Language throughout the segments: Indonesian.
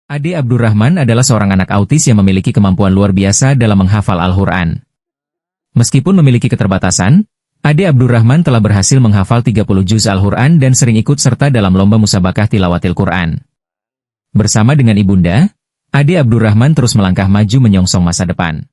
Ade Abdurrahman adalah seorang anak autis yang memiliki kemampuan luar biasa dalam menghafal Al-Quran. Meskipun memiliki keterbatasan, Ade Abdurrahman telah berhasil menghafal 30 juz Al-Quran dan sering ikut serta dalam lomba musabakah tilawatil Quran. Bersama dengan ibunda, Ade Abdurrahman terus melangkah maju menyongsong masa depan.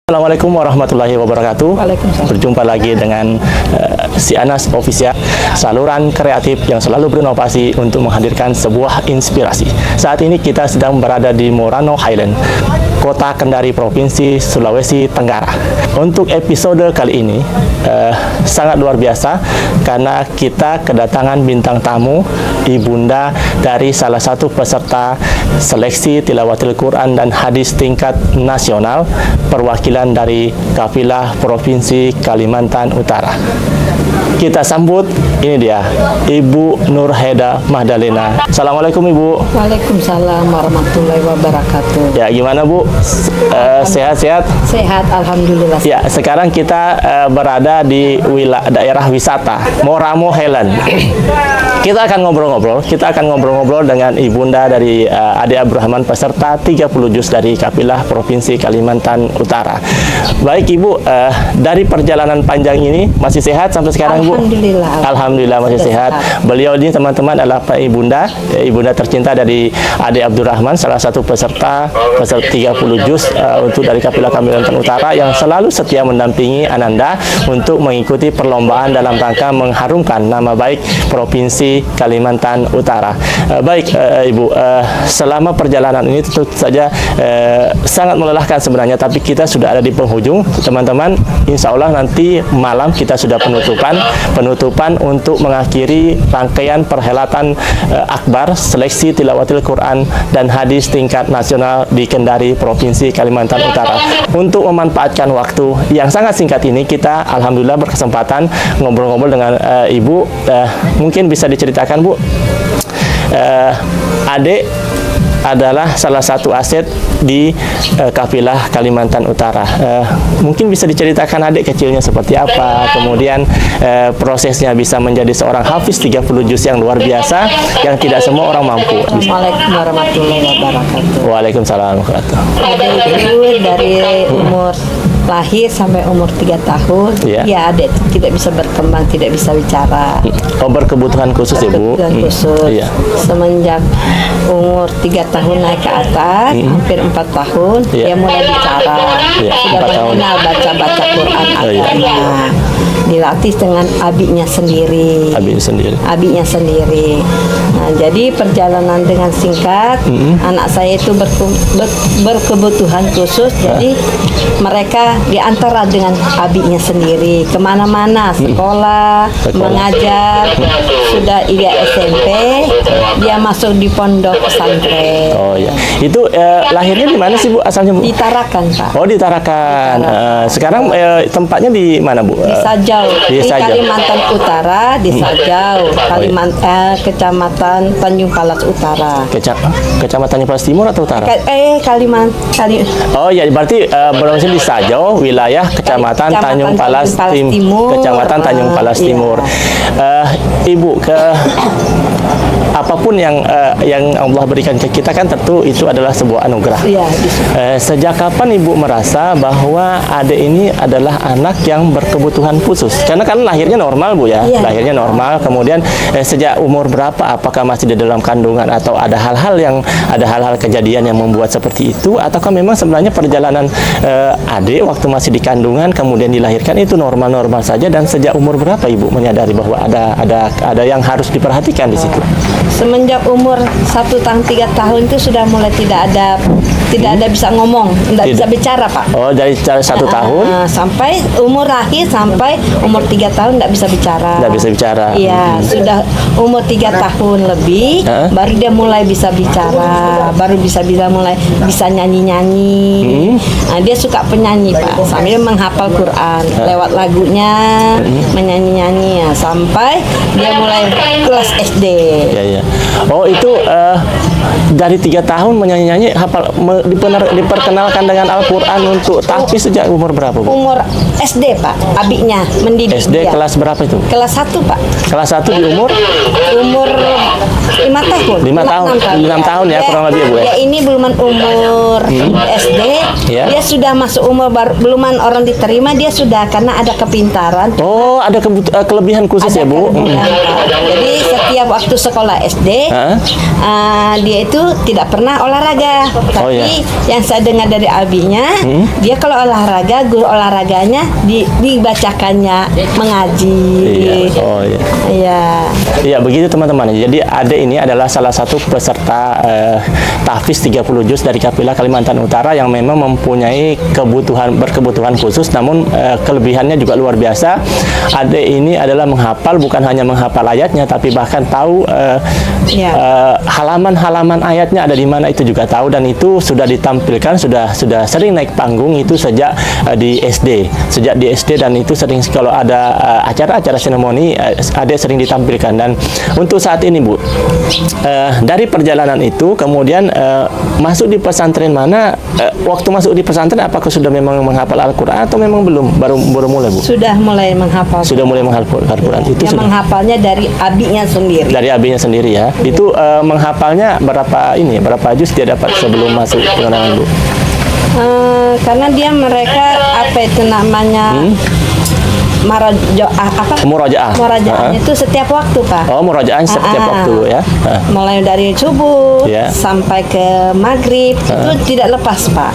Assalamualaikum warahmatullahi wabarakatuh. Waalaikumsalam. Berjumpa lagi dengan Si Anas Official, saluran kreatif yang selalu berinovasi untuk menghadirkan sebuah inspirasi. Saat ini kita sedang berada di Morano Highland, Kota Kendari, Provinsi Sulawesi Tenggara. Untuk episode kali ini sangat luar biasa karena kita kedatangan bintang tamu, ibunda dari salah satu peserta seleksi tilawatil Quran dan hadis tingkat nasional perwakilan dari kafilah Provinsi Kalimantan Utara. Kita sambut, ini dia, Ibu Nurheda Mahdalena. Assalamualaikum Ibu. Waalaikumsalam warahmatullahi wabarakatuh. Ya, gimana Bu? Sehat-sehat? Sehat, alhamdulillah. Ya, sekarang kita berada di daerah wisata Morano Highland. Kita akan ngobrol-ngobrol dengan ibunda dari Ade Abdurrahman peserta 30 juz dari kafilah Provinsi Kalimantan Utara. Baik Ibu, dari perjalanan panjang ini masih sehat sampai sekarang Bu? Alhamdulillah masih sehat. Beliau ini teman-teman adalah ibunda tercinta dari Ade Abdurrahman, salah satu peserta 30 juz untuk dari kafilah Kalimantan Utara yang selalu setia mendampingi Ananda untuk mengikuti perlombaan dalam rangka mengharumkan nama baik Provinsi Kalimantan Utara. Baik Ibu, selama perjalanan ini tentu saja sangat melelahkan sebenarnya, tapi kita sudah ada di penghujung teman-teman. Insya Allah nanti malam kita sudah penutupan untuk mengakhiri rangkaian perhelatan akbar seleksi tilawatil Quran dan hadis tingkat nasional di Kendari, Provinsi Kalimantan Utara. Untuk memanfaatkan waktu yang sangat singkat ini, kita alhamdulillah berkesempatan ngobrol-ngobrol dengan Ibu. Mungkin bisa diceritakan Bu, Ade adalah salah satu aset di kafilah Kalimantan Utara. Mungkin bisa diceritakan adik kecilnya seperti apa, kemudian prosesnya bisa menjadi seorang hafiz 30 juz yang luar biasa yang tidak semua orang mampu. Assalamualaikum warahmatullahi wabarakatuh. Waalaikumsalam warahmatullahi wabarakatuh. Adik itu dari umur lahir sampai umur 3 tahun, ya adik tidak bisa berkembang, tidak bisa bicara. Oh, berkebutuhan khusus ya Bu? Berkebutuhan khusus. Iya. Semenjak umur 3 tahun naik ke atas, hampir 4 tahun, dia mulai bicara. Sudah mengenal baca-baca Quran agama. Dilatih dengan abinya sendiri. Abinya sendiri. Nah, jadi perjalanan dengan singkat, anak saya itu berkebutuhan khusus, jadi mereka diantara dengan abinya sendiri kemana-mana, sekolah, mengajar. Sudah iya SMP, dia masuk di pondok pesantren. Oh ya, itu lahirnya di mana sih Bu asalnya Bu? Di Tarakan Pak. Oh di Tarakan. Sekarang tempatnya di mana Bu? Di Sajau, di Kalimantan Utara, di Sajau, Kecamatan Tanjung Palas Utara. Kecamatan Tanjung Palas Timur atau Utara? Oh ya, berarti berarti di Sajau, wilayah Kecamatan Tanjung Palas Timur. Kecamatan Tanjung Palas Timur. Ibu, apapun yang Allah berikan ke kita kan tentu itu adalah sebuah anugerah. Sejak kapan Ibu merasa bahwa Ade ini adalah anak yang berkebutuhan khusus? Karena kan lahirnya normal Bu ya, lahirnya normal. Kemudian sejak umur berapa? Apakah masih di dalam kandungan atau ada hal-hal kejadian yang membuat seperti itu? Ataukah memang sebenarnya perjalanan Ade waktu masih di kandungan kemudian dilahirkan itu normal-normal saja, dan sejak umur berapa Ibu menyadari bahwa ada yang harus diperhatikan di situ? Semenjak umur 1 tahun 3 tahun itu sudah mulai tidak ada bisa ngomong, tidak bisa bicara Pak. Oh, dari 1 tahun sampai umur lahir sampai umur 3 tahun tidak bisa bicara. Tidak bisa bicara. Iya, sudah umur 3 tahun lebih baru dia mulai bisa bicara, baru mulai bisa nyanyi-nyanyi. Nah, dia suka penyanyi Pak, sambil menghafal Quran lewat lagunya, menyanyi-nyanyi ya, sampai dia mulai kelas SD. Ya, ya. Oh, itu dari 3 tahun menyanyi-nyanyi hafal diperkenalkan dengan Al-Qur'an untuk tahfiz sejak umur berapa, Bu? Umur SD, Pak. Abiknya mendidik SD dia. kelas berapa itu? Kelas 1, Pak. Kelas 1 di umur 5 tahun. 5 tahun. 6 tahun ya, kurang lebih ya, Bu ya. Ya, ini belum umur SD. Ya. Dia sudah masuk umur beluman orang diterima, dia sudah karena ada kepintaran. Oh, ada kelebihan khusus ya, Bu? Kelebihan, Pak. Jadi setiap waktu sekolah SD, dia itu tidak pernah olahraga. Oh, Tapi ya. yang saya dengar dari abinya, dia kalau olahraga, guru olahraganya dibacakannya mengaji. Iya. Oh, iya. Iya. Iya, begitu teman-teman. Jadi Ade ini adalah salah satu peserta tahfiz 30 juz dari Kapila Kalimantan Utara yang memang mempunyai berkebutuhan khusus, namun kelebihannya juga luar biasa. Ade ini adalah menghafal, bukan hanya menghafal ayatnya, tapi bahkan tahu halaman-halaman ayatnya ada di mana itu juga tahu, dan itu sudah ditampilkan, sudah sering naik panggung itu sejak di SD, dan itu sering kalau ada acara-acara seremoni Ade sering ditampilkan. Dan untuk saat ini, Bu, dari perjalanan itu kemudian masuk di pesantren mana? Waktu masuk di pesantren apakah sudah memang menghafal Al-Qur'an atau memang belum, baru mulai, Bu? Sudah mulai menghafal. Sudah mulai menghafal Al-Qur'an. Itu yang sudah menghafalnya dari abinya sendiri. dari abinya sendiri ya. Itu menghafalnya berapa juz dia dapat sebelum masuk pengenalan, Bu? Karena mereka apa itu namanya Murajaahnya itu setiap waktu, Pak. Oh, murajaah setiap waktu ya. Mulai dari subuh Ya. sampai ke maghrib itu tidak lepas, Pak.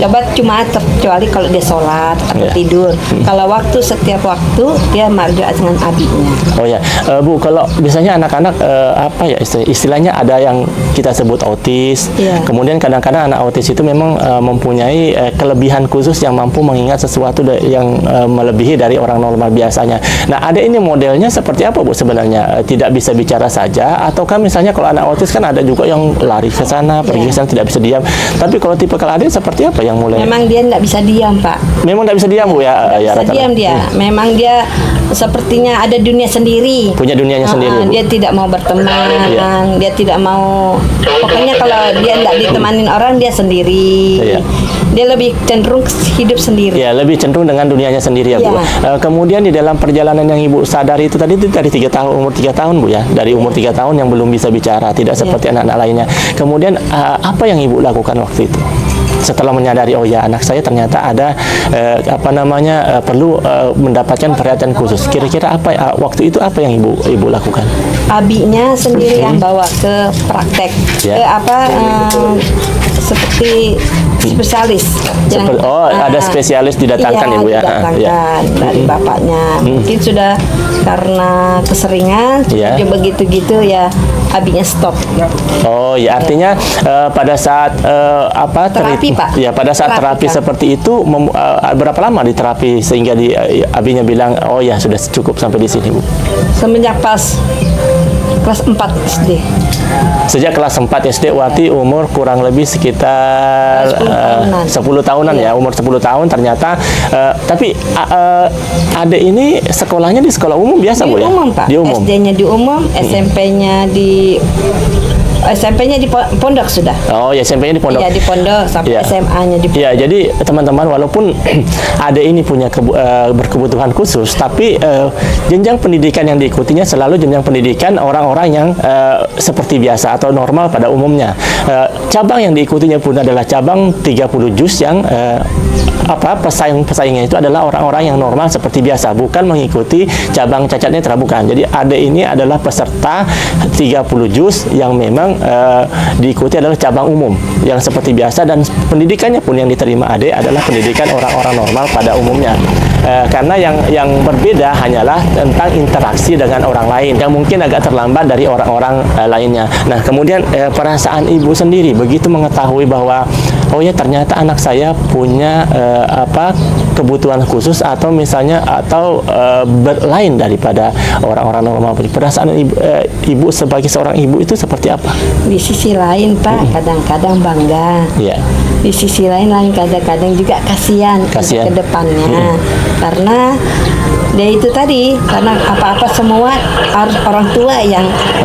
Coba cuma terkecuali kalau dia sholat atau tidur. Kalau waktu setiap waktu dia murajaah dengan abinya. Oh ya, Bu, kalau biasanya anak-anak apa ya istilahnya ada yang kita sebut autis. Iya. Kemudian kadang-kadang anak autis itu memang mempunyai kelebihan khusus yang mampu mengingat sesuatu yang melebihi dari orang normal biasanya. Nah, ada ini modelnya seperti apa, Bu, sebenarnya? Tidak bisa bicara saja, ataukah misalnya kalau anak autis kan ada juga yang lari ke sana, pergi ke sana, tidak bisa diam. Tapi kalau tipe Ade seperti apa yang mulai? Memang dia tidak bisa diam, Pak. Memang tidak bisa diam, Bu ya? Tidak bisa rata-rata. diam dia. Memang dia sepertinya ada dunia sendiri. Punya dunianya sendiri, Bu. Dia tidak mau berteman, dia tidak mau. Pokoknya kalau dia tidak ditemanin orang, dia sendiri. Iya. Dia lebih cenderung hidup sendiri. Ya, lebih cenderung dengan dunianya sendiri ya, Bu. Kemudian di dalam perjalanan yang Ibu sadari itu tadi itu dari 3 tahun, umur 3 tahun, Bu ya. Dari umur 3 tahun yang belum bisa bicara, tidak seperti anak-anak lainnya. Kemudian apa yang Ibu lakukan waktu itu? Setelah menyadari, oh ya, anak saya ternyata ada perlu mendapatkan perhatian khusus. Kira-kira apa waktu itu apa yang Ibu lakukan? Abinya sendiri yang bawa ke praktek, ke seperti spesialis. Ada spesialis didatangkan ya, Bu ya. Didatangkan dari bapaknya. Mungkin sudah karena keseringan, begitu-gitu ya, abinya stop. Oh ya, artinya pada saat terapi, Pak. Ya, pada saat terapi seperti itu berapa lama diterapi sehingga abinya bilang, oh ya sudah cukup sampai di sini, Bu? Semenjak pas kelas 4 SD. Sejak kelas 4 SD, Wati umur kurang lebih sekitar 10 tahunan ya, umur 10 tahun ternyata. Tapi Ade ini sekolahnya di sekolah umum biasa, Bu ya? Di umum, Pak. Di umum. SD-nya di umum, SMP-nya di pondok sudah. Oh ya, SMP-nya di pondok. Iya, di pondok sampai SMA-nya di pondok. Ya, jadi teman-teman, walaupun Ade ini punya berkebutuhan khusus, tapi jenjang pendidikan yang diikutinya selalu jenjang pendidikan orang-orang yang seperti biasa atau normal pada umumnya. Cabang yang diikutinya pun adalah cabang 30 juz yang pesaingnya itu adalah orang-orang yang normal seperti biasa, bukan mengikuti cabang cacat netra, bukan. Jadi Ade ini adalah peserta 30 juz yang memang diikuti adalah cabang umum yang seperti biasa, dan pendidikannya pun yang diterima Ade adalah pendidikan orang-orang normal pada umumnya. Karena yang berbeda hanyalah tentang interaksi dengan orang lain yang mungkin agak terlambat dari orang-orang lainnya. Nah, kemudian perasaan Ibu sendiri begitu mengetahui bahwa oh ya, ternyata anak saya punya kebutuhan khusus atau misalnya lain daripada orang-orang normal. Perasaan ibu sebagai seorang ibu itu seperti apa? Di sisi lain, Pak, kadang-kadang bangga. Di sisi lain kadang-kadang juga kasihan ke depannya. Karena Dia itu tadi karena apa-apa semua harus orang tua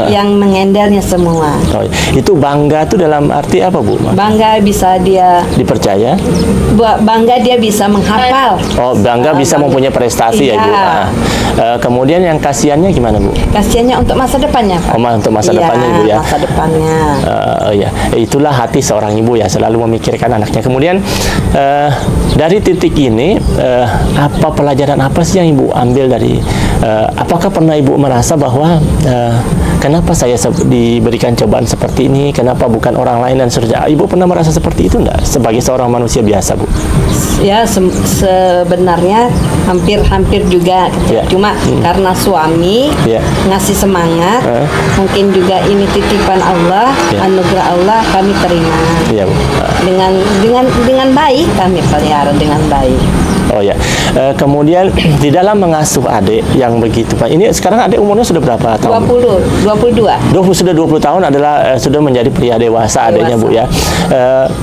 yang mengendelnya semua. Oh, itu bangga tuh dalam arti apa, Bu? Bangga bisa dia Dipercaya? bangga dia bisa menghafal. Oh, bangga bisa mempunyai prestasi ya, Bu. Iya. Nah, kemudian yang kasihannya gimana, Bu? Kasihannya untuk masa depannya, Pak. Oh, untuk masa Iya, depannya, Ibu ya. Masa depannya. Ya, itulah hati seorang ibu ya, selalu memikirkan anaknya. Kemudian dari titik ini, apa pelajaran apa sih yang ibu ambil dari? Apakah pernah ibu merasa bahwa kenapa saya diberikan cobaan seperti ini? Kenapa bukan orang lain dan seterusnya? Ibu pernah merasa seperti itu enggak sebagai seorang manusia biasa, Bu? Ya sebenarnya hampir juga, Ya. cuma karena suami Ya. ngasih semangat, mungkin juga ini titipan Allah, Ya. anugerah Allah, kami terima Iya, Bu. dengan baik, kami pelihara dengan baik. Oh ya. Kemudian di dalam mengasuh adik yang begitu, Pak. Ini sekarang adik umurnya sudah berapa tahun? 22. Sudah 20 tahun adalah sudah menjadi pria dewasa adiknya, Bu ya.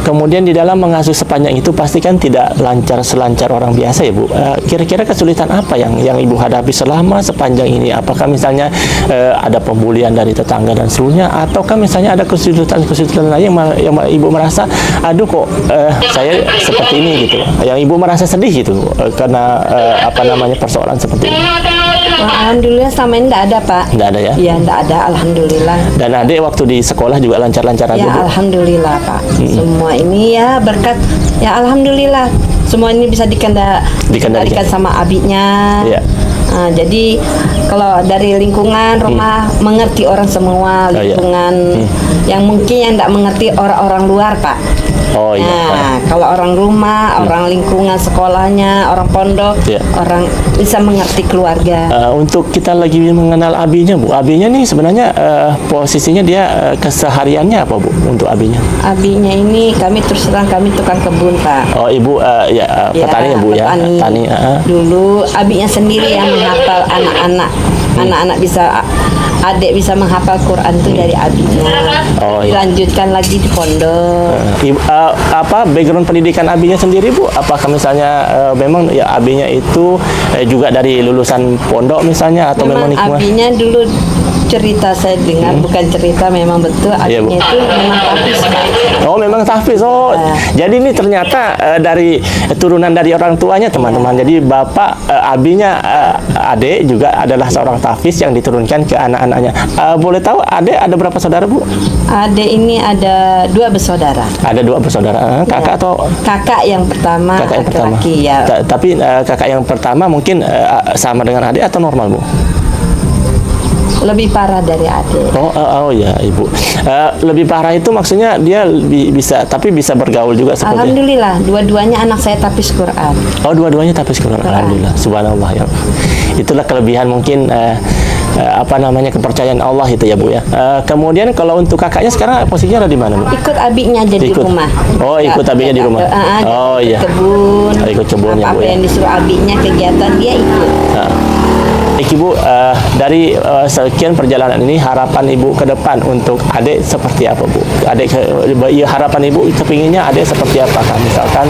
Kemudian di dalam mengasuh sepanjang itu pasti kan tidak selancar orang biasa ya, Bu. Kira-kira kesulitan apa yang Ibu hadapi selama sepanjang ini? Apakah misalnya ada pembulian dari tetangga dan seluruhnya, ataukah misalnya ada kesulitan lain yang Ibu merasa, aduh kok saya seperti ini gitu, yang Ibu merasa sedih gitu karena persoalan seperti ini? Alhamdulillah sama ini tidak ada, Pak. Tidak ada ya? Iya, tidak ada, alhamdulillah. Dan adik waktu di sekolah juga lancar-lancar aja, Ya, Bu? alhamdulillah, Pak. Semua ini ya berkat, ya alhamdulillah. Semua ini bisa dikendalikan sama abiknya. Iya. Jadi kalau dari lingkungan rumah mengerti orang semua, iya. lingkungan yang mungkin yang tidak mengerti orang-orang luar, Pak. Oh iya. Nah, kalau orang rumah, orang lingkungan sekolahnya, orang pondok, Iya. orang bisa mengerti keluarga. Untuk kita lagi mengenal abinya, Bu. Abinya nih sebenarnya posisinya dia kesehariannya apa, Bu, untuk abinya? Abinya ini kami terus terang kami tukang kebun, Pak. Oh, Ibu petani ya, Bu ya? petani. Petani. Dulu abinya sendiri yang menghafal anak-anak bisa adik bisa menghafal Quran itu dari abinya. Oh, iya. Dilanjutkan lagi di pondok. Background pendidikan abinya sendiri, Bu? Apakah misalnya memang ya abinya itu juga dari lulusan pondok misalnya, atau memang Memang abinya dulu cerita saya dengar, bukan cerita, memang betul Iya, Bu. abinya itu memang tahfiz, Pak. Oh, memang tahfiz. Oh, jadi ini ternyata dari turunan dari orang tuanya, teman-teman. Jadi bapak abinya adik juga adalah seorang tahfiz yang diturunkan ke anak-anaknya. Boleh tahu adik ada berapa saudara, Bu? Adik ini ada 2 bersaudara. Ada 2 bersaudara. Kakak atau Kakak yang pertama kakak yang pertama? laki-laki ya. Tapi kakak yang pertama mungkin sama dengan adik atau normal, Bu? Lebih parah dari adik. Oh ya, Ibu. Lebih parah itu maksudnya dia bisa bergaul juga seperti. Alhamdulillah, dua-duanya anak saya tahfiz Quran. Oh, dua-duanya tahfiz Quran. Alhamdulillah. Subhanallah ya. Itulah kelebihan mungkin kepercayaan Allah itu ya, Bu ya. Kemudian kalau untuk kakaknya sekarang posisinya ada di mana, Bu? Ikut abiknya aja di rumah. Oh, ikut abiknya di rumah. Oh iya. Kebun. Ikut kebun ya, Bu Apa ya. yang disuruh abiknya kegiatan dia ikut. Baik, Ibu, dari sekian perjalanan ini harapan Ibu ke depan untuk adik seperti apa, Bu? Harapan Ibu kepinginnya adik seperti apa? Misalkan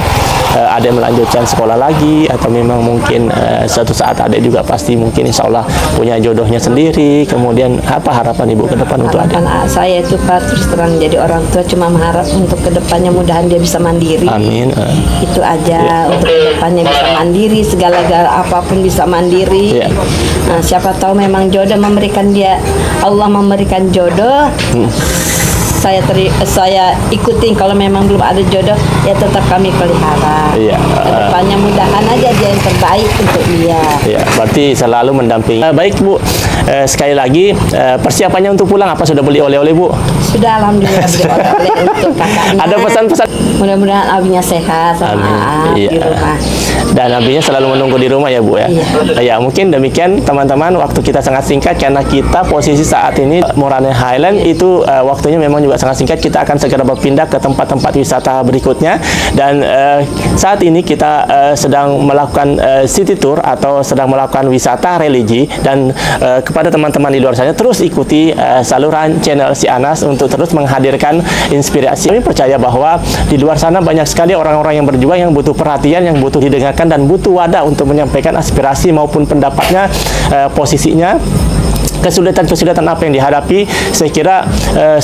adik melanjutkan sekolah lagi, atau memang mungkin suatu saat adik juga pasti mungkin insya Allah punya jodohnya sendiri. Kemudian apa harapan Ibu ke depan untuk adik? Harapan saya itu, Pak, terus terang jadi orang tua cuma mengharap untuk kedepannya mudahan dia bisa mandiri. Amin. Itu aja, untuk kedepannya bisa mandiri, segala-gala apapun bisa mandiri. Ya. Nah, siapa tahu memang jodoh Allah memberikan jodoh. Saya ikutin, kalau memang belum ada jodoh ya tetap kami pelihara. Iya. Kedepannya mudahan aja dia yang terbaik untuk dia. Ya, berarti selalu mendampingi. Baik, Bu. Sekali lagi persiapannya untuk pulang apa sudah beli oleh-oleh, Bu? Sudah, alhamdulillah beli oleh-oleh untuk kakaknya. Ada pesan-pesan? Mudah-mudahan abinya sehat sama Aab di rumah. Dan abinya selalu menunggu di rumah ya, Bu ya. Iya. Ya, mungkin demikian teman-teman, waktu kita sangat singkat karena kita posisi saat ini Moraine Highland itu waktunya memang juga sangat singkat. Kita akan segera berpindah ke tempat-tempat wisata berikutnya, dan saat ini kita sedang melakukan city tour atau sedang melakukan wisata religi, dan kepada teman-teman di luar sana, terus ikuti saluran channel si Anas untuk terus menghadirkan inspirasi. Kami percaya bahwa di luar sana banyak sekali orang-orang yang berjuang, yang butuh perhatian, yang butuh didengarkan, dan butuh wadah untuk menyampaikan aspirasi maupun pendapatnya, posisinya, kesulitan-kesulitan apa yang dihadapi. Saya kira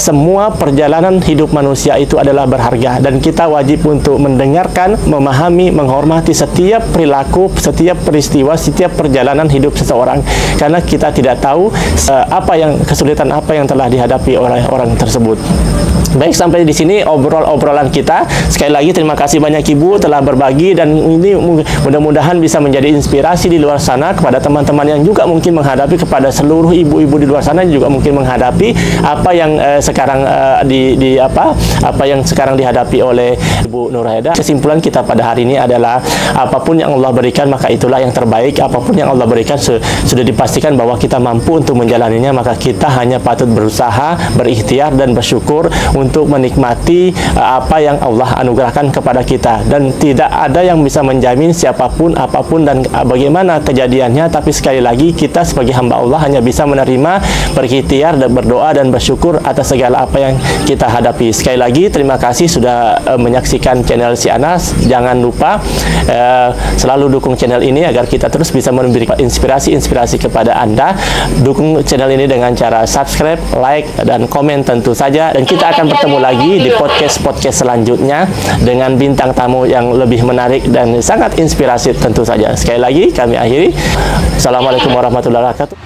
semua perjalanan hidup manusia itu adalah berharga, dan kita wajib untuk mendengarkan, memahami, menghormati setiap perilaku, setiap peristiwa, setiap perjalanan hidup seseorang, karena kita tidak tahu kesulitan apa yang telah dihadapi oleh orang tersebut. Baik, sampai di sini obrolan kita. Sekali lagi terima kasih banyak Ibu telah berbagi, dan ini mudah-mudahan bisa menjadi inspirasi di luar sana kepada teman-teman yang juga mungkin menghadapi, kepada seluruh ibu-ibu di luar sana juga mungkin menghadapi apa yang sekarang apa yang sekarang dihadapi oleh Ibu Nurhayda. Kesimpulan kita pada hari ini adalah apapun yang Allah berikan maka itulah yang terbaik. Apapun yang Allah berikan sudah dipastikan bahwa kita mampu untuk menjalaninya, maka kita hanya patut berusaha, berikhtiar, dan bersyukur untuk menikmati apa yang Allah anugerahkan kepada kita. Dan tidak ada yang bisa menjamin siapapun, apapun, dan bagaimana kejadiannya, tapi sekali lagi kita sebagai hamba Allah hanya bisa menerima, berikhtiar, dan berdoa dan bersyukur atas segala apa yang kita hadapi. Sekali lagi terima kasih sudah menyaksikan channel si Anas. Jangan lupa selalu dukung channel ini agar kita terus bisa memberi inspirasi kepada Anda. Dukung channel ini dengan cara subscribe, like, dan komen tentu saja. Dan kita akan bertemu lagi di podcast selanjutnya dengan bintang tamu yang lebih menarik dan sangat inspirasi tentu saja. Sekali lagi kami akhiri. Assalamualaikum warahmatullahi wabarakatuh.